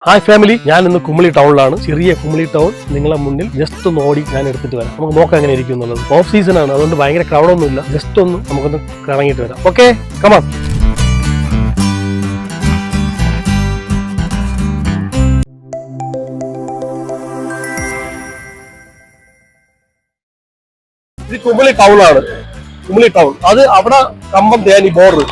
Hi family, ഞാൻ ഇന്ന് കുമളി ടൗണിലാണ്. ചെറിയ കുമളി ടൗൺ നിങ്ങളെ മുന്നിൽ ജസ്റ്റ് ഒന്ന് ഓടി ഞാൻ എടുത്തിട്ട് വരാം. നമുക്ക് നോക്കാം എങ്ങനെ ഇരിക്കും എന്നുള്ളത്. ഓഫ് സീസൺ ആണ്, അതുകൊണ്ട് ഭയങ്കര ക്രൗഡൊന്നുമില്ല. ജസ്റ്റ് ഒന്ന് നമുക്കൊന്ന് കറങ്ങിയിട്ട് വരാം. ഓക്കെ, കമാ. ഇത് കുമളി ടൗണാണ്. കുമളി ടൗൺ അത് അവിടെ കമ്പം തേനി ബോർഡർ.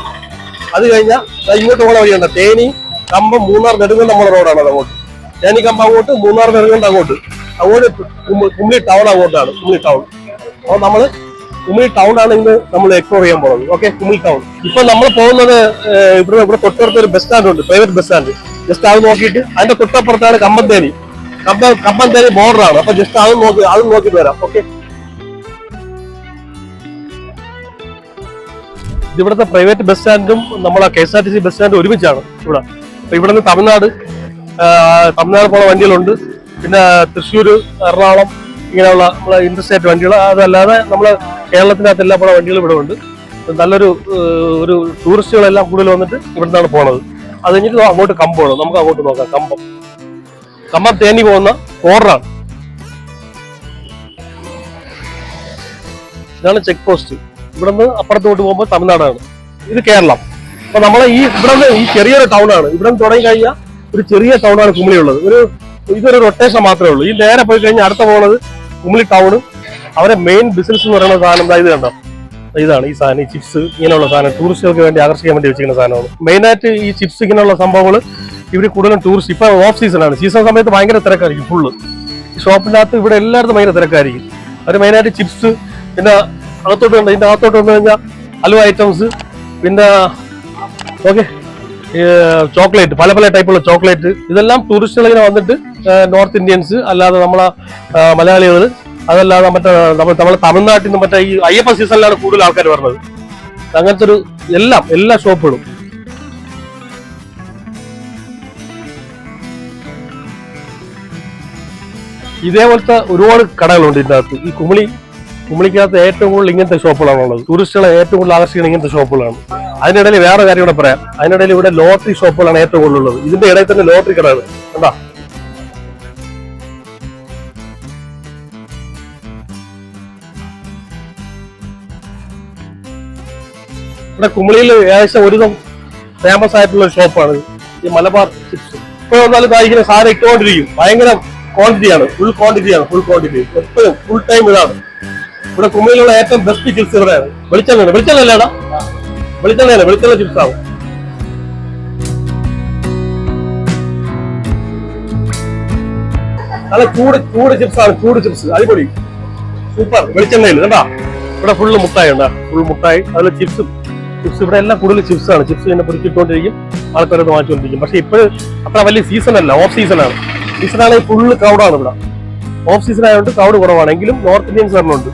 അത് കഴിഞ്ഞാൽ ഇങ്ങോട്ട് പോകണ വഴിയുണ്ട്. തേനി കമ്പം മൂന്നാർ നെടുങ്കണ്ട നമ്മളെ റോഡാണ്. അത് അങ്ങോട്ട് തേനി കമ്പം അങ്ങോട്ട്, മൂന്നാർ നെടുങ്കണ്ട അങ്ങോട്ട് കുമളി ടൗൺ അങ്ങോട്ടാണ്. കുമളി ടൗൺ. അപ്പോൾ നമ്മള് കുമളി ടൗൺ ആണ് ഇന്ന് നമ്മൾ എക്സ്പ്ലോർ ചെയ്യാൻ പോകുന്നത്. Okay, Kumily town. ഇപ്പൊ നമ്മൾ പോകുന്നത് ഇവിടെ തൊട്ടടുത്ത് ഒരു ബസ് സ്റ്റാൻഡ് ഉണ്ട്, പ്രൈവറ്റ് ബസ് സ്റ്റാൻഡ്. ജസ്റ്റ് അത് നോക്കിയിട്ട് അതിന്റെ തൊട്ടപ്പുറത്താണ് കമ്പന്തേനി. കമ്പന്തേനി ബോർഡറാണ്. അപ്പൊ ജസ്റ്റ് അത് നോക്കിയിട്ട് വരാം. ഓക്കെ, ഇവിടുത്തെ പ്രൈവറ്റ് ബസ് സ്റ്റാൻഡും നമ്മളെ KSRTC ബസ് സ്റ്റാൻഡും ഒരുമിച്ചാണ് ഇവിടെ. അപ്പൊ ഇവിടെ നിന്ന് തമിഴ്നാട് പോണ വണ്ടികളുണ്ട്. പിന്നെ തൃശ്ശൂർ, എറണാകുളം ഇങ്ങനെയുള്ള നമ്മളെ ഇന്റർസ്റ്റേറ്റ് വണ്ടികൾ. അതല്ലാതെ നമ്മളെ കേരളത്തിനകത്ത് എല്ലാ പോണ വണ്ടികളും ഇവിടെ ഉണ്ട്. നല്ലൊരു ടൂറിസ്റ്റുകളെല്ലാം കൂടുതൽ വന്നിട്ട് ഇവിടെ നിന്നാണ് പോണത്. അത് കഴിഞ്ഞിട്ട് അങ്ങോട്ട് കമ്പമാണ്. നമുക്ക് അങ്ങോട്ട് നോക്കാം. കമ്പം തേനി പോകുന്ന ബോർഡറാണ്. ഇതാണ് ചെക്ക് പോസ്റ്റ്. ഇവിടെ നിന്ന് അപ്പുറത്തോട്ട് പോകുമ്പോൾ തമിഴ്നാടാണ്. ഇത് കേരളം. അപ്പൊ നമ്മളെ ഈ ചെറിയൊരു ടൗൺ ആണ്. ഇവിടെ നിന്ന് തുടങ്ങി കഴിഞ്ഞാൽ ഒരു ചെറിയ ടൗണാണ് കുമളി ഉള്ളത്. ഇതൊരു റൊട്ടേഷൻ മാത്രമേ ഉള്ളൂ. ഈ നേരെ പോയി കഴിഞ്ഞാൽ അടുത്ത പോകുന്നത് കുമളി ടൗണ്. അവരെ മെയിൻ ബിസിനസ് എന്ന് പറയുന്ന സാധനം ഇത് കണ്ടോ, ഇതാണ് ഈ സാധനം. ഈ ചിപ്സ് ഇങ്ങനെയുള്ള സാധനം ടൂറിസ്റ്റുകൾക്ക് വേണ്ടി ആകർഷിക്കാൻ വേണ്ടി വെച്ചിരിക്കുന്ന സാധനമാണ്. മെയിനായിട്ട് ഈ ചിപ്സ് ഇങ്ങനെയുള്ള സംഭവങ്ങൾ ഇവർ കൂടുതലും ടൂറിസ്റ്റ്. ഇപ്പൊ ഓഫ് സീസണാണ്. സീസൺ സമയത്ത് ഭയങ്കര തിരക്കായിരിക്കും. ഫുള്ള് ഷോപ്പിനകത്ത് ഇവിടെ എല്ലായിടത്തും ഭയങ്കര തിരക്കായിരിക്കും. അവർ മെയിനായിട്ട് ചിപ്സ്, പിന്നെ അകത്തോട്ട് ഉണ്ട്. ഇതിന്റെ അകത്തോട്ട് വന്നു കഴിഞ്ഞാൽ ഹൽവ ഐറ്റംസ്, പിന്നെ ഓക്കെ ചോക്ലേറ്റ്, പല ടൈപ്പുള്ള ചോക്ലേറ്റ്. ഇതെല്ലാം ടൂറിസ്റ്റുകൾ ഇങ്ങനെ വന്നിട്ട് നോർത്ത് ഇന്ത്യൻസ്, അല്ലാതെ നമ്മളെ മലയാളികൾ, അതല്ലാതെ നമ്മളെ തമിഴ്നാട്ടിൽ നിന്ന് മറ്റേ ഈ അയ്യപ്പ സീസണിലാണ് കൂടുതൽ ആൾക്കാർ വരുന്നത്. അങ്ങനത്തെ ഒരു എല്ലാ ഷോപ്പുകളും. ഇതേപോലത്തെ ഒരുപാട് കടകളുണ്ട് ഇതിൻ്റെ അകത്ത്. ഈ കുമളിക്കകത്ത് ഏറ്റവും കൂടുതൽ ഇങ്ങനത്തെ ഷോപ്പുകളാണ് ഉള്ളത്. ടൂറിസ്റ്റുകളെ ഏറ്റവും കൂടുതൽ ആകർഷിക്കുന്ന ഇങ്ങനത്തെ ഷോപ്പുകളാണ്. അതിനിടയിൽ വേറെ കാര്യം ഇവിടെ പറയാം. അതിനിടയിൽ ഇവിടെ ലോട്ടറി ഷോപ്പുകളാണ് ഏറ്റവും കൂടുതൽ ഉള്ളത്. ഇതിന്റെ ഇടയിൽ തന്നെ ലോട്ടറി കടകൾ കണ്ടാ. ഇവിടെ കുമളിയിൽ ഏകദേശം ഒരുതം ഫേമസ് ആയിട്ടുള്ള ഒരു ഷോപ്പാണ് ഈ മലബാർ ചിപ്സ്. ഇപ്പോൾ വന്നാലും കായ്ക്കുന്ന സാധനം ഇട്ടുകൊണ്ടിരിക്കും. ഭയങ്കര ക്വാണ്ടിറ്റിയാണ്, ഫുൾ ക്വാണ്ടിറ്റി. എപ്പോഴും ഫുൾ ടൈം ഇതാണ്. ഇവിടെ കുമളിയിലുള്ള ഏറ്റവും ബെസ്റ്റ് ചിപ്സ് ഇവിടെയാണ്. വെളിച്ചെണ്ണല്ലേടാ, വെളിച്ചെണ്ണ ചിപ്സ് ആവും. നല്ല ചൂട് ചിപ്സ് ആണ്. ചൂട് ചിപ്സ് അടിപൊളി, സൂപ്പർ. വെളിച്ചെണ്ണയിൽ കണ്ടാ. ഇവിടെ ഫുള്ള് മുട്ടായി ഉണ്ടാ, ഫുൾ മുട്ടായി. അതിൽ ചിപ്സ് ഇവിടെ എല്ലാം കൂടുതൽ ചിപ്സ് ആണ്. ചിപ്സ് തന്നെ പൊരിച്ചിട്ടുകൊണ്ടിരിക്കും, ആൾക്കാരത് വാങ്ങിച്ചുകൊണ്ടിരിക്കും. പക്ഷെ ഇപ്പോഴും അത്ര വലിയ സീസൺ അല്ല, ഓഫ് സീസണാണ്. സീസണാണെങ്കിൽ ഫുള്ള് ക്രൗഡാണ് ഇവിടെ. ഓഫ് സീസൺ ആയതുകൊണ്ട് ക്രൗഡ് കുറവാണെങ്കിലും നോർത്ത് ഇന്ത്യൻസ് വരണുണ്ട്.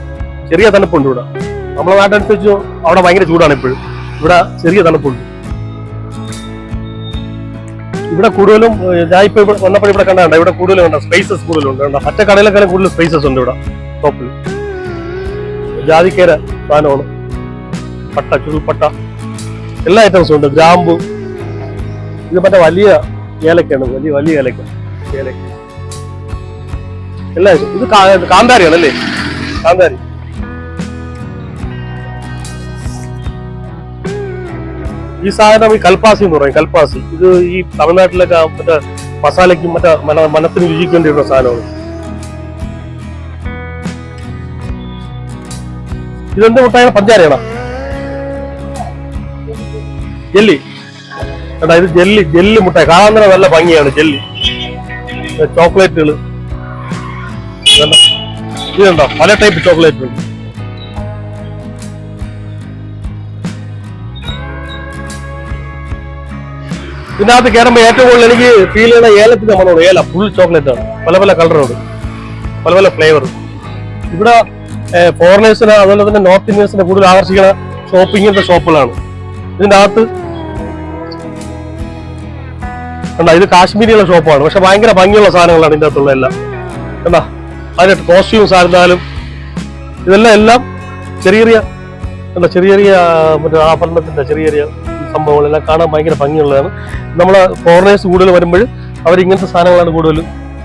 ചെറിയ തണുപ്പുണ്ട് ഇവിടെ. നമ്മളെ നാട്ടനുസരിച്ച് അവിടെ ഭയങ്കര ചൂടാണ് ഇപ്പോഴും. ഇവിടെ ചെറിയ തണുപ്പുണ്ട്. ഇവിടെ കൂടുതലും ഞാൻ ഇപ്പൊ വന്നപ്പോൾ ഇവിടെ കണ്ട ഇവിടെ കൂടുതലും കണ്ട സ്പേസസ് കൂടുതലുണ്ട്. മറ്റേ കടയിലൊക്കെ കൂടുതൽ സ്പേസസ് ഉണ്ട് ഇവിടെ. ടോപ്പിൽ ജാതിക്കേര സാധനമാണ്, പട്ട, ചുരുൾപ്പട്ട, എല്ലാ ഐറ്റംസും ഉണ്ട്. ഗ്രാമ്പു, ഇത് മറ്റേ വലിയ ഏലക്കാണ്, വലിയ ഏലക്ക എല്ലാ ഐറ്റം. ഇത് കാന്താരിയാണ് അല്ലേ, കാന്താരി. ഈ സാധനം ഈ കൽപ്പാസി എന്ന് പറയും. കൽപ്പാസി ഇത് ഈ തമിഴ്നാട്ടിലൊക്കെ മറ്റേ മസാലയ്ക്കും മറ്റേ മനത്തിന് രുചിക്ക് വേണ്ടിയുള്ള സാധനമാണ്. ഇതെന്ത് മുട്ടായ? പഞ്ചാരയാണോ? ജെല്ലി കേട്ടാ. ഇത് ജെല്ലി മുട്ടായി. കാണാൻ തന്നെ നല്ല ഭംഗിയാണ്. ജെല്ലി ചോക്ലേറ്റുകൾ ഇതുണ്ടോ, പല ടൈപ്പ് ചോക്ലേറ്റ് ഉണ്ട്. ഇതിനകത്ത് കയറുമ്പോൾ ഏറ്റവും കൂടുതൽ എനിക്ക് ഫീൽ ചെയ്യുന്ന ഏലത്തിന്റെ മണമാണ്. ഏലം ഫുൾ ചോക്ലേറ്റ് ആണ്. പല കളറുണ്ട്, പല ഫ്ലേവർ. ഇവിടെ ഫോറിനേഴ്സിന് അതുപോലെ തന്നെ നോർത്ത് ഇന്ത്യൻസിനെ കൂടുതൽ ആകർഷിക്കുന്ന ഷോപ്പിങ്ങിന്റെ ഷോപ്പുകളാണ്. ഇതിന്റെ അകത്ത് കണ്ടാ, ഇത് കാശ്മീരിയുള്ള ഷോപ്പാണ്. പക്ഷെ ഭയങ്കര ഭംഗിയുള്ള സാധനങ്ങളാണ് ഇതിന്റെ അകത്തുള്ള എല്ലാം. കണ്ടാ, അതിന്റെ കോസ്റ്റ്യൂംസ് ആയിരുന്നാലും ഇതെല്ലാം ചെറിയ മറ്റേ ആഭരണത്തിന്റെ ചെറിയ സംഭവങ്ങളെല്ലാം കാണാൻ ഭയങ്കര ഭംഗിയുള്ളതാണ്. നമ്മളെ ഫോറിനേഴ്സ് കൂടുതൽ വരുമ്പോൾ അവർ ഇങ്ങനത്തെ സാധനങ്ങളാണ് കൂടുതൽ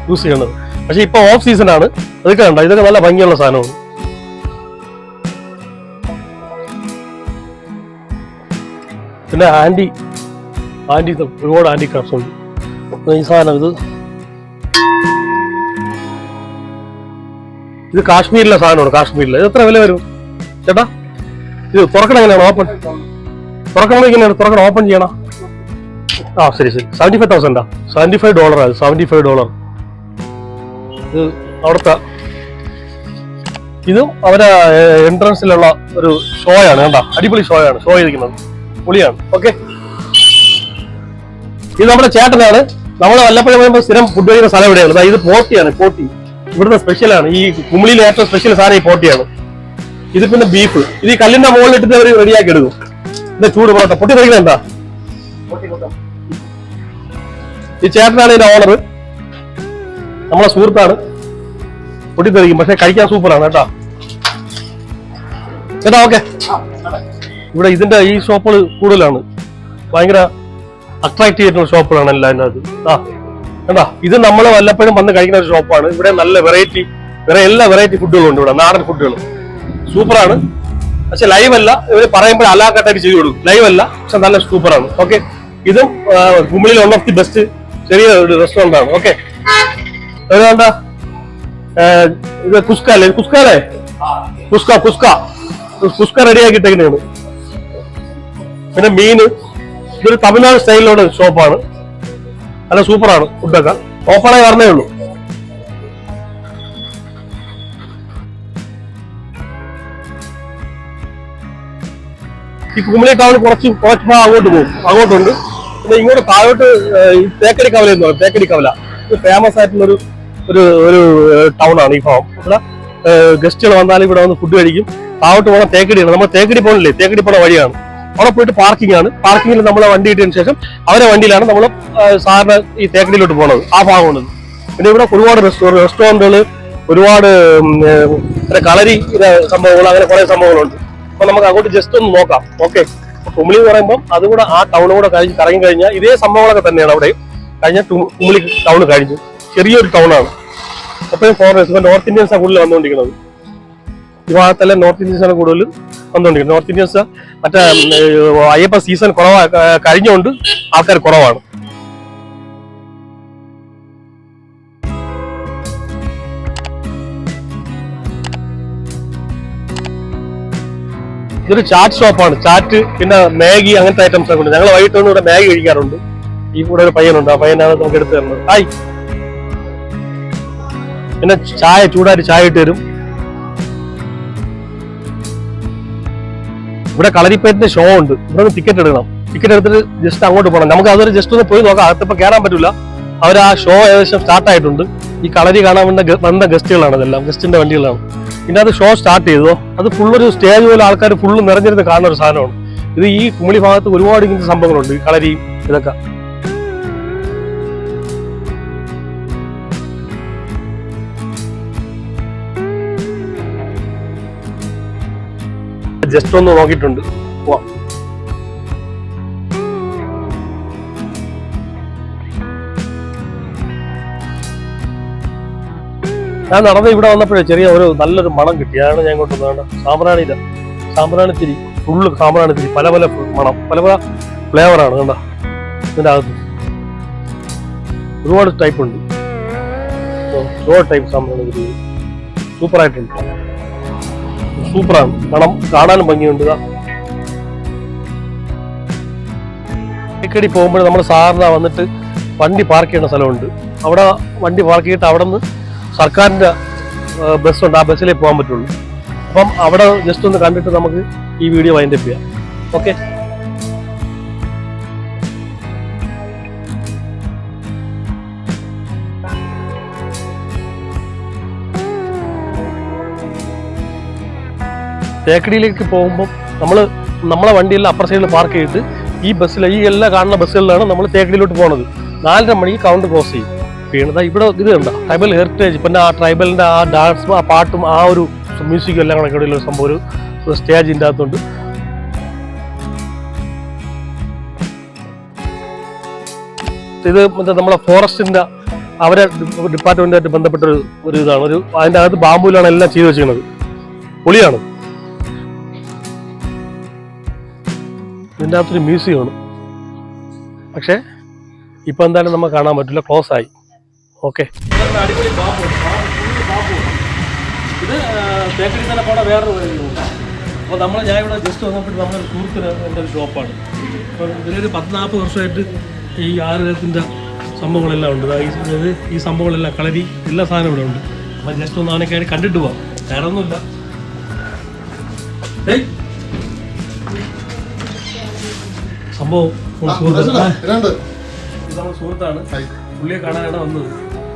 യൂസ് ചെയ്യുന്നത്. പക്ഷെ ഇപ്പൊ ഓഫ് സീസൺ ആണ്. അതൊക്കെ കണ്ടോ, ഇതൊക്കെ നല്ല ഭംഗിയുള്ള സാധനമാണ്. പിന്നെ ആന്റി ഒരുപാട് ആന്റി ക്രാഫ്റ്റ്സ് ഉണ്ട്. ഈ സാധനം ഇത് കാശ്മീരിലെ സാധനമാണ്. കാശ്മീരിലെ ഇത് എത്ര വില വരും ചേട്ടാ? ഇത് തുറക്കണം എങ്ങനെയാണ്? ഓപ്പൺ തുറക്കണം എങ്ങനെയാണ്? തുറക്കണം ഓപ്പൺ ചെയ്യണം. ശരി 75,000 $75. അത് $75. ഇത് അവിടുത്തെ ഇതും അവരെ എൻട്രൻസിലുള്ള ഒരു ഷോയാണ്. കണ്ട അടിപൊളി ഷോയാണ്. ഷോ ചെയ്തിരിക്കുന്നത് പൊളിയാണ്. ഓക്കെ, ഇത് നമ്മുടെ ചേട്ടനാണ്. നമ്മൾ വല്ലപ്പോഴും സ്ഥിരം ഫുഡ് കഴിക്കുന്ന സ്ഥലം എവിടെയാണ്? ഇത് പോട്ടിയാണ്. പോട്ടി ഇവിടുത്തെ സ്പെഷ്യലാണ്. ഈ കുമിളിയിലെ ഏറ്റവും സ്പെഷ്യൽ സാധനം ഈ പോട്ടിയാണ്. ഇത് പിന്നെ ബീഫ്. ഇത് ഈ കല്ലിന്റെ മുകളിലിട്ടിട്ട് അവർ റെഡിയാക്കി എടുക്കും. ഇതിന്റെ ചൂട് പൊറോട്ട പൊട്ടി കഴിക്കുന്നത് എന്താ? ഈ ചേട്ടനാണ് ഇതിന്റെ ഓണർ, നമ്മളെ സുഹൃത്താണ്. പൊട്ടിത്തെറിക്കും, പക്ഷെ കഴിക്കാൻ സൂപ്പറാണ് കേട്ടാ. ചേട്ടാ ഓക്കെ. ഇവിടെ ഇതിന്റെ ഈ ഷോപ്പുകൾ കൂടുതലാണ്, ഭയങ്കര അട്രാക്ട് ചെയ്തിട്ടുള്ള ഷോപ്പുകളാണ് എല്ലാം അതിനകത്ത്. കണ്ടാ, ഇത് നമ്മൾ വല്ലപ്പോഴും വന്ന് കഴിക്കുന്ന ഒരു ഷോപ്പാണ്. ഇവിടെ നല്ല എല്ലാ വെറൈറ്റി ഫുഡുകളും ഉണ്ട്. ഇവിടെ നാടൻ ഫുഡുകൾ സൂപ്പറാണ്. പക്ഷെ ലൈവ് അല്ല, ഇവർ പറയുമ്പോൾ അലാക്കട്ടായിട്ട് ചെയ്തു കൊടുക്കും. ലൈവ് അല്ല, പക്ഷെ നല്ല സൂപ്പറാണ്. ഓക്കെ, ഇതും കുമിളിയിൽ വൺ ഓഫ് ദി ബെസ്റ്റ് ചെറിയ ഒരു റെസ്റ്റോറന്റ് ആണ്. ഓക്കെ, ഏതാണ്ടാ ഇത് കുസ്ക റെഡിയാക്കിയിട്ടേക്കാണ്. പിന്നെ മീന്, ഇതൊരു തമിഴ്നാട് സ്റ്റൈലിലുള്ള ഷോപ്പാണ്. നല്ല സൂപ്പറാണ്. ഫുഡൊക്കെ ഓപ്പണായി പറഞ്ഞേ ഉള്ളൂ. ഈ കുമിളി ടൗൺ കുറച്ച് അങ്ങോട്ട് പോകും, അങ്ങോട്ടുണ്ട്. പിന്നെ ഇങ്ങോട്ട് താഴോട്ട് തേക്കടി കവല എന്ന് പറയും. തേക്കടി കവല ഇത് ഫേമസ് ആയിട്ടുള്ള ഒരു ടൗൺ ആണ്. ഈ ഭാഗം ഇവിടെ ഗസ്റ്റുകൾ വന്നാലും ഇവിടെ വന്ന് ഫുഡ് കഴിക്കും. താഴോട്ട് പോകണം തേക്കടിയാണ്. നമ്മൾ തേക്കടി പോകണില്ലേ, തേക്കടി പോണ വഴിയാണ്. അവിടെ പോയിട്ട് പാർക്കിംഗ് ആണ്. പാർക്കിങ്ങിൽ നമ്മളെ വണ്ടി ഇട്ടതിന് ശേഷം അവരെ വണ്ടിയിലാണ് നമ്മൾ സാറിന് ഈ തേക്കടിയിലോട്ട് പോകുന്നത്. ആ ഭാഗമുണ്ട്. പിന്നെ ഇവിടെ ഒരുപാട് റെസ്റ്റോറൻറ്റുകൾ, ഒരുപാട് കളരി സംഭവങ്ങൾ, അങ്ങനെ കുറെ സംഭവങ്ങളുണ്ട്. അപ്പൊ നമുക്ക് അങ്ങോട്ട് ജസ്റ്റ് ഒന്ന് നോക്കാം. ഓക്കെ, കുമിളി എന്ന് പറയുമ്പോൾ അതുകൂടെ ആ ടൗൺ കൂടെ കറങ്ങി കഴിഞ്ഞാൽ ഇതേ സംഭവങ്ങളൊക്കെ തന്നെയാണ് അവിടെ കഴിഞ്ഞ കുമിളി ടൗൺ കഴിഞ്ഞു. ചെറിയൊരു ടൗണാണ്. എപ്പോഴും ഫോറിനേഴ്സ്, ഇപ്പൊ നോർത്ത് ഇന്ത്യൻസാണ് കൂടുതൽ വന്നുകൊണ്ടിരിക്കുന്നത്. ഈ ഭാഗത്തല്ല നോർത്ത് ഇന്ത്യൻസാണ് കൂടുതൽ വന്നുകൊണ്ടിരിക്കുന്നത്. നോർത്ത് ഇന്ത്യൻസ് മറ്റേ അയ്യപ്പ സീസൺ കഴിഞ്ഞുകൊണ്ട് ആൾക്കാർ കുറവാണ്. ഇതൊരു ചാറ്റ് ഷോപ്പാണ്. ചാറ്റ്, പിന്നെ മാഗി, അങ്ങനത്തെ ഐറ്റംസ് ഒക്കെ ഉണ്ട്. ഞങ്ങൾ വൈകിട്ടൊന്നും ഇവിടെ മാഗി കഴിക്കാറുണ്ട്. ഈ കൂടെ ഒരു പയ്യനുണ്ട്, ആ പയ്യനാണ് നമുക്ക് എടുത്തു തരുന്നത്. ഹായ്. പിന്നെ ചൂടായിട്ട് ചായ ഇട്ട് തരും. ഇവിടെ കളരിപ്പേറ്റിന്റെ ഷോ ഉണ്ട്. ഇവിടെ നിന്ന് ടിക്കറ്റ് എടുക്കണം. ടിക്കറ്റ് എടുത്തിട്ട് ജസ്റ്റ് അങ്ങോട്ട് പോകണം. നമുക്ക് അതൊരു ജസ്റ്റ് ഒന്ന് പോയി നോക്കാം. അകത്തിപ്പോ കയറാൻ പറ്റില്ല. അവർ ആ ഷോ ഏകദേശം സ്റ്റാർട്ട് ആയിട്ടുണ്ട്. ഈ കളരി കാണാൻ വന്ന ഗസ്റ്റുകളാണ് ഇതെല്ലാം, ഗസ്റ്റിന്റെ വണ്ടികളാണ്. പിന്നെ അത് ഷോ സ്റ്റാർട്ട് ചെയ്തോ, അത് ഫുള്ളൊരു സ്റ്റേജ് പോലെ ആൾക്കാർ ഫുള്ള് നിറഞ്ഞിരുന്ന് കാണുന്ന ഒരു സാധനമാണ് ഇത്. ഈ കുമിളി ഭാഗത്ത് ഒരുപാട് ഇങ്ങനത്തെ സംഭവങ്ങളുണ്ട്, ഈ കളരിയും ഇതൊക്കെ. ജസ്റ്റ് ഒന്ന് നോക്കിയിട്ടുണ്ട്. ഞാൻ നടന്ന് ഇവിടെ വന്നപ്പോഴേ ചെറിയ നല്ലൊരു മണം കിട്ടി. അതാണ് ഞാൻ കൊണ്ട് വേണ്ട സാമ്പ്രാണിത്തിരി, ഫുള്ള് സാമ്പ്രാണിത്തിരി, പല മണം, പല ഫ്ലേവറാണ്. കണ്ട, ഇതിൻ്റെ അകത്ത് ഒരുപാട് ടൈപ്പ് ഉണ്ട്. ഒരുപാട് ടൈപ്പ് സാമ്പ്രാണിത്തിരി സൂപ്പറായിട്ടുണ്ട്. സൂപ്പറാണ്, കാണാനും ഭംഗിയുണ്ട്. തേക്കടി പോകുമ്പോൾ നമ്മൾ സാറിന് വന്നിട്ട് വണ്ടി പാർക്ക് ചെയ്യുന്ന സ്ഥലമുണ്ട്. അവിടെ വണ്ടി പാർക്ക് ചെയ്തിട്ട് അവിടെ നിന്ന് സർക്കാരിൻ്റെ ബസ്സുണ്ട്, ആ ബസ്സിലേ പോകാൻ പറ്റുള്ളൂ. അപ്പം അവിടെ ജസ്റ്റ് ഒന്ന് കണ്ടിട്ട് നമുക്ക് ഈ വീഡിയോ വൈൻഡപ്പ് ചെയ്യാം. ഓക്കെ, തേക്കടിയിലേക്ക് പോകുമ്പോൾ നമ്മളെ വണ്ടിയിൽ അപ്പർ സൈഡിൽ പാർക്ക് ചെയ്തിട്ട് ഈ ബസ്സിൽ, ഈ എല്ലാ കാണുന്ന ബസ്സുകളിലാണ് നമ്മൾ തേക്കടിയിലോട്ട് പോകുന്നത്. 4:30 മണിക്ക് കൗണ്ടർ ക്രോസ് ചെയ്യും. പിന്നെ ഇവിടെ ഇത് കണ്ട ട്രൈബൽ ഹെറിറ്റേജ്, പിന്നെ ആ ട്രൈബലിന്റെ ആ ഡാൻസും ആ പാട്ടും ആ ഒരു മ്യൂസിക്കും എല്ലാം കൂടെ ഇവിടെയുള്ള സംഭവം ഒരു സ്റ്റേജിൻ്റെ അകത്തുണ്ട്. ഇത് നമ്മളെ ഫോറസ്റ്റിന്റെ അവരെ ഡിപ്പാർട്ട്മെന്റുമായിട്ട് ബന്ധപ്പെട്ട ഒരു ഇതാണ്. അതിന്റെ അകത്ത് ബാമ്പൂലാണ് എല്ലാം ചെയ്തു വെച്ചിരിക്കുന്നത്. പൊളിയാണ്. ഇതിൻ്റെ അകത്തൊരു മ്യൂസിയമാണ്. പക്ഷേ ഇപ്പൊ എന്തായാലും നമുക്ക് കാണാൻ പറ്റില്ല, ക്ലോസ് ആയി. ഓക്കെ, അടിപൊളി ബാമ്പു. ഇത് തേക്കടി തന്നെ പോണ വേറൊരു വഴിയുണ്ട്. അപ്പോൾ ഞാൻ ഇവിടെ ജസ്റ്റ് വന്നപ്പോൾ നമ്മുടെ സുഹൃത്തിന് എൻ്റെ ഒരു ഷോപ്പാണ്. അപ്പോൾ ഇതിലൊരു 10-40 വർഷമായിട്ട് ഈ ആയുർവേദത്തിൻ്റെ സംഭവങ്ങളെല്ലാം ഉണ്ട്. അതായത് ഈ സംഭവങ്ങളെല്ലാം കളരി എല്ലാ സാധനവും ഇവിടെ ഉണ്ട്. അപ്പം ജസ്റ്റ് ഒന്ന് അവനൊക്കെ കണ്ടിട്ട് പോവാം. വേറെ ഒന്നുമില്ല. സംഭവം നമ്മുടെ സുഹൃത്താണ്. പുള്ളിയെ കാണാനാണ് വന്നത്.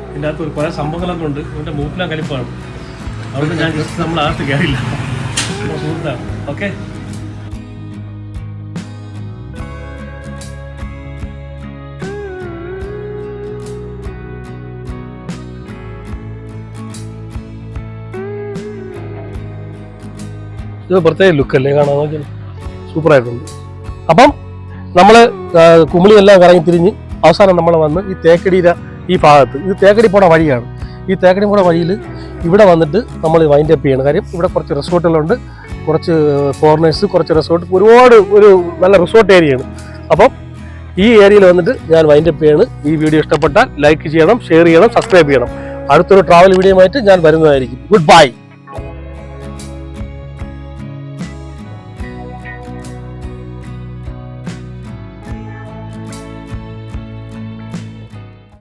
ഇതിൻ്റെ അകത്ത് കുറേ സംഭവങ്ങളൊക്കെ ഉണ്ട്. ഇവൻ്റെ മൂപ്പിലാൻ കലിപ്പാണ്. അതുകൊണ്ട് ഞാൻ ജസ്റ്റ് നമ്മൾ അകത്ത് കയറിയില്ല. നമ്മുടെ സുഹൃത്താണ്. ഓക്കെ, ഇത് പ്രത്യേക ലുക്കല്ലേ കാണാൻ, നോക്കിയാൽ സൂപ്പറായിട്ടുണ്ട്. അപ്പം നമ്മൾ കുമിളി എല്ലാം കറങ്ങി തിരിഞ്ഞ് അവസാനം നമ്മൾ വന്ന് ഈ തേക്കടിയുടെ ഈ ഭാഗത്ത്, ഇത് തേക്കടി പോണ വഴിയാണ്. ഈ തേക്കടി പോണ വഴിയിൽ ഇവിടെ വന്നിട്ട് നമ്മൾ വൈൻഡ് അപ്പ് ചെയ്യണം. കാര്യം ഇവിടെ കുറച്ച് റിസോർട്ടുകളുണ്ട്, കുറച്ച് ഫോറിനേഴ്സ്, കുറച്ച് റിസോർട്ട്, ഒരുപാട് ഒരു നല്ല റിസോർട്ട് ഏരിയയാണ്. അപ്പം ഈ ഏരിയയിൽ വന്നിട്ട് ഞാൻ വൈൻഡ് അപ്പ് ചെയ്യാണ്. ഈ വീഡിയോ ഇഷ്ടപ്പെട്ടാൽ ലൈക്ക് ചെയ്യണം, ഷെയർ ചെയ്യണം, സബ്സ്ക്രൈബ് ചെയ്യണം. അടുത്തൊരു ട്രാവൽ വീഡിയോ ആയിട്ട് ഞാൻ വരുന്നതായിരിക്കും. Good bye.